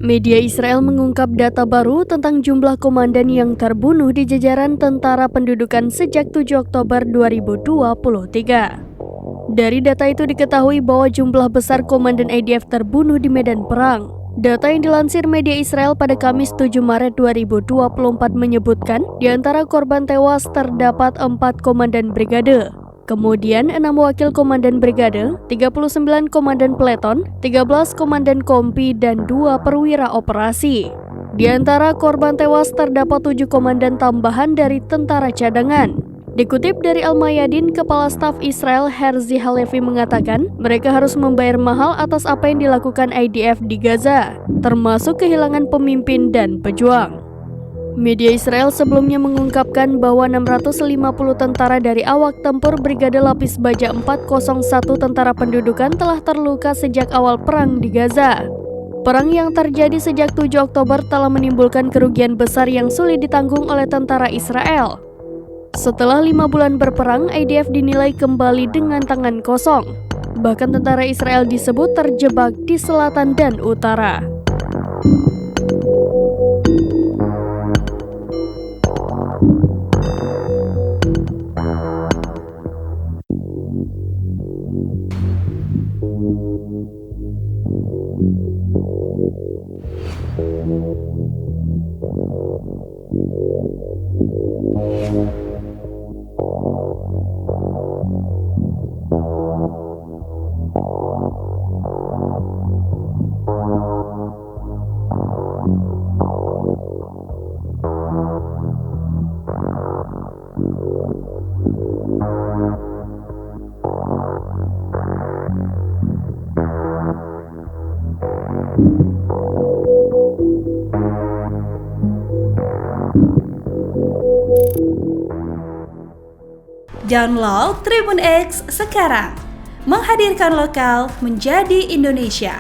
Media Israel mengungkap data baru tentang jumlah komandan yang terbunuh di jajaran tentara pendudukan sejak 7 Oktober 2023. Dari data itu diketahui bahwa jumlah besar komandan IDF terbunuh di medan perang. Data yang dilansir media Israel pada Kamis 7 Maret 2024 menyebutkan di antara korban tewas terdapat 4 komandan brigade. Kemudian 6 wakil komandan brigade, 39 komandan peleton, 13 komandan kompi, dan 2 perwira operasi. Di antara korban tewas terdapat 7 komandan tambahan dari tentara cadangan. Dikutip dari Al-Mayadin, Kepala Staf Israel Herzi Halevi mengatakan mereka harus membayar mahal atas apa yang dilakukan IDF di Gaza, termasuk kehilangan pemimpin dan pejuang. Media Israel sebelumnya mengungkapkan bahwa 650 tentara dari awak tempur Brigade Lapis Baja 401 tentara pendudukan telah terluka sejak awal perang di Gaza. Perang yang terjadi sejak 7 Oktober telah menimbulkan kerugian besar yang sulit ditanggung oleh tentara Israel. Setelah 5 bulan berperang, IDF dinilai kembali dengan tangan kosong. Bahkan tentara Israel disebut terjebak di selatan dan utara. Download Tribun X sekarang, menghadirkan lokal menjadi Indonesia.